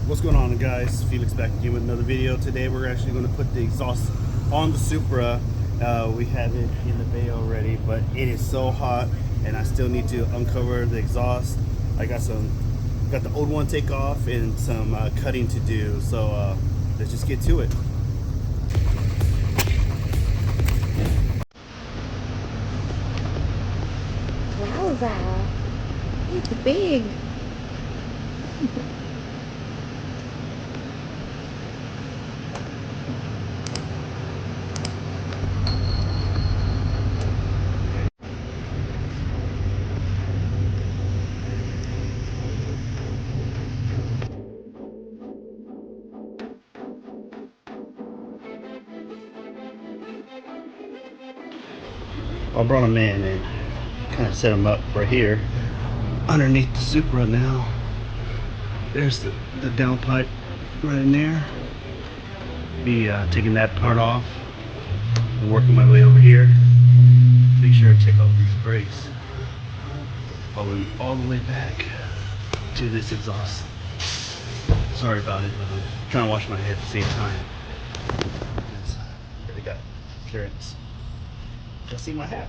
What's going on, guys? Felix back again with another video. Today we're actually going to put the exhaust on the Supra. We have it in the bay already, but it is so hot and I still need to uncover the exhaust. I got the old one take off and some cutting to do, so let's just get to it. Wowza, it's big. I brought him in and kind of set him up right here underneath the Supra now. There's the downpipe right in there. Be taking that part off and working my way over here. Make sure I check out these brakes. Following all the way back to this exhaust. Sorry about it, but I'm trying to wash my head at the same time. Really got clearance. You'll see my hat.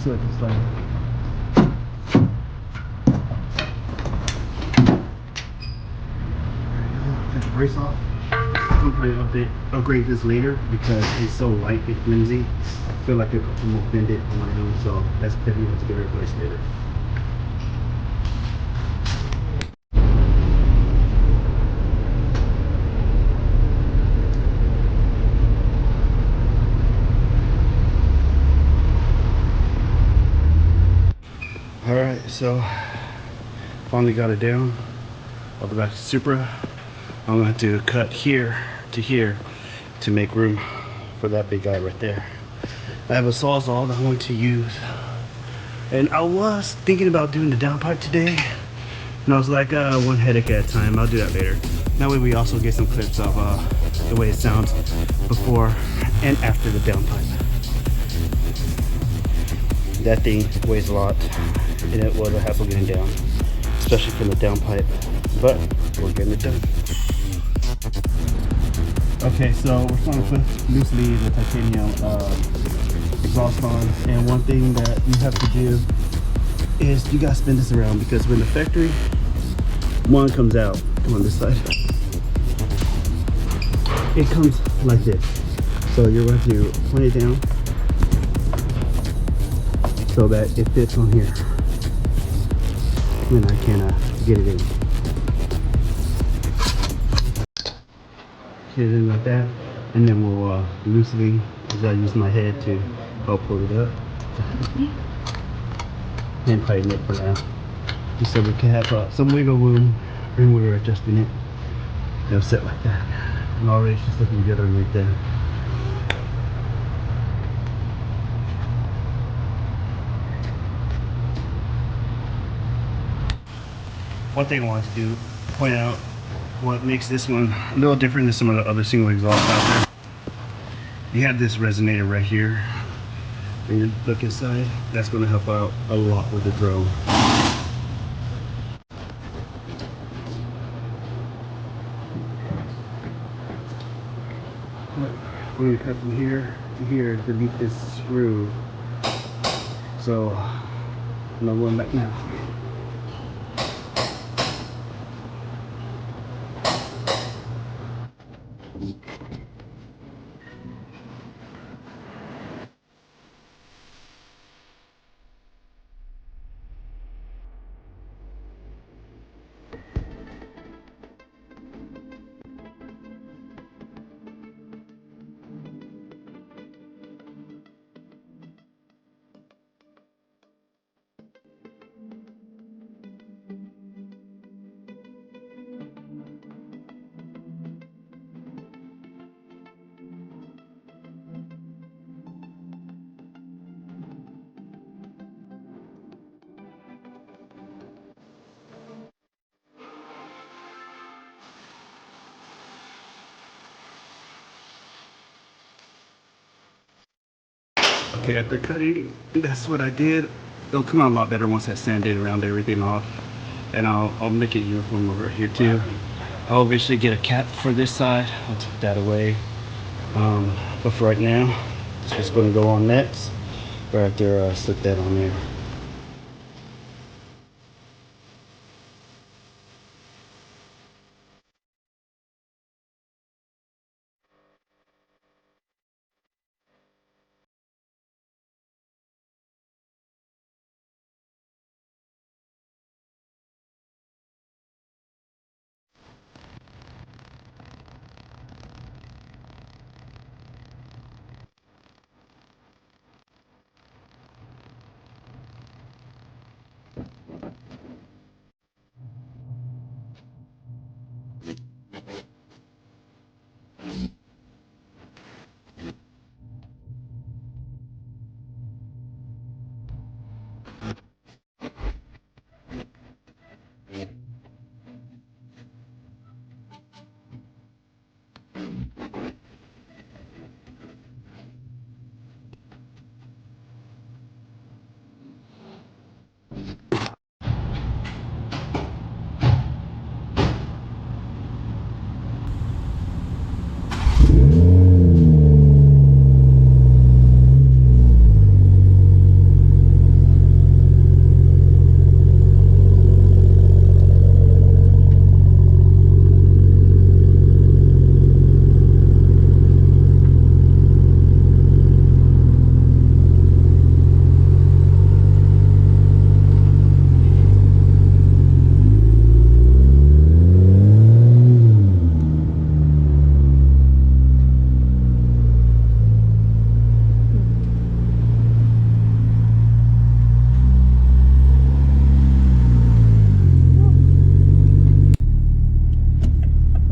See what it's like. Take the brace off. I'm going to upgrade this later because it's so light and flimsy. I feel like I could almost bend it on my own, so that's definitely what's going to be replaced later. Alright, so finally got it down. I'll go back to Supra. I'm going to cut here to here to make room for that big guy right there. I have a sawzall that I'm going to use. And I was thinking about doing the downpipe today. And I was like, one headache at a time. I'll do that later. That way we also get some clips of the way it sounds before and after the downpipe. That thing weighs a lot. And it was a hassle getting down, especially from the downpipe, but we're getting it done. Okay, so we're starting to put loosely the titanium exhaust on, and one thing that you have to do is you gotta spin this around, because when the factory one comes out, come on this side, it comes like this. So you're going to point it down so that it fits on here. Then I can get it in. Get it in like that, and then we'll loosely, because I use my head to help pull it up and tighten it for now. Just so we can have some wiggle room when we're adjusting it. It'll sit like that. And already it's just looking good underneath there. One thing I wanted to do, point out what makes this one a little different than some of the other single exhausts out there. You have this resonator right here. When you look inside, that's going to help out a lot with the drone. We're going to cut from here to here to delete this screw. So I'm not going back now. Okay, after cutting, that's what I did. It'll come out a lot better once I sanded around everything off. And I'll make it uniform over here too. I'll eventually get a cap for this side. I'll take that away. But for right now, it's just going to go on next. Right after slip that on there.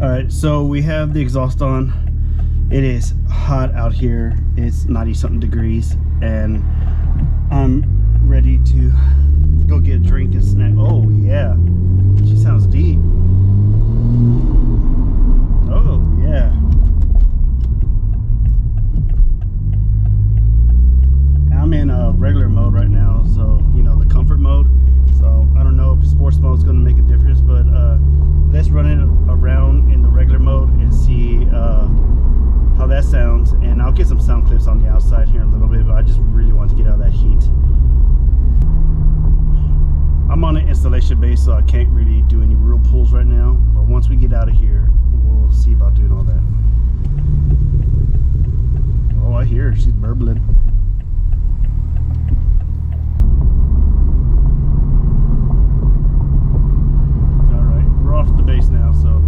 Alright, so we have the exhaust on. It is hot out here. It's 90 something degrees, and I'm ready to go get a drink and snack. Oh yeah, she sounds deep. Oh yeah. I'm in regular mode right now, so you know, the comfort mode. So I don't know if sports mode is going to make a difference, but let's run it around in the regular mode and see how that sounds. And I'll get some sound clips on the outside here in a little bit, but I just really want to get out of that heat. I'm on an installation base, so I can't really do any real pulls right now, but once we get out of here, we'll see about doing all that. Oh, I hear her. She's burbling. Off the base now, so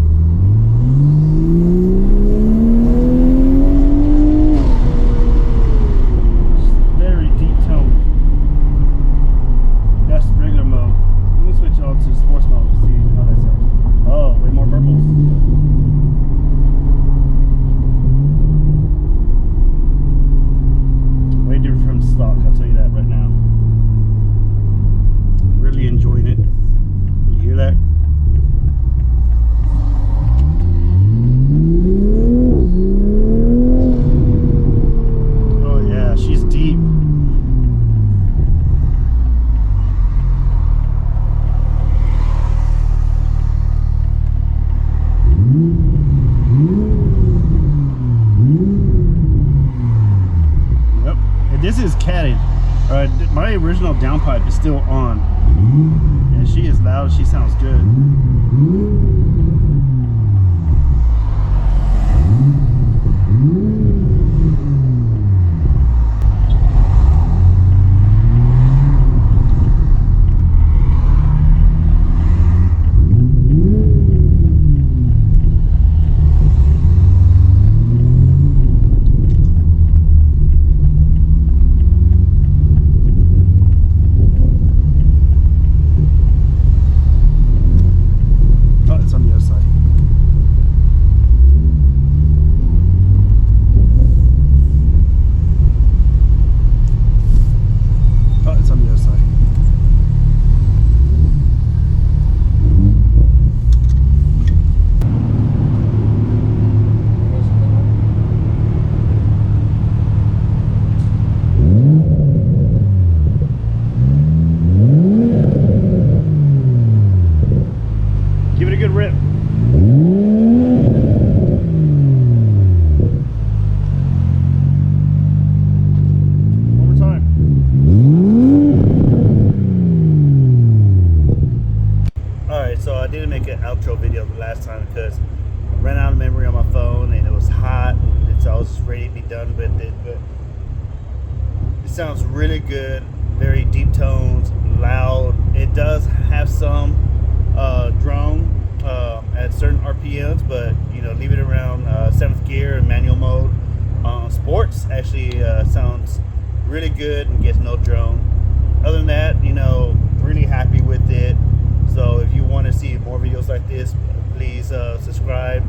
very deep tone. That's regular mode. Let me switch on to sports mode to see how that sounds. Oh, way more burbles. Way different from stock, I'll tell you that right now. Really enjoying it. You hear that? This is catted. My original downpipe is still on, and she is loud. She sounds good. sounds really good, very deep tones, loud. It does have some drone at certain RPMs, but you know, leave it around 7th gear and manual mode. Sports actually sounds really good and gets no drone. Other than that, you know, really happy with it. So if you want to see more videos like this, please subscribe,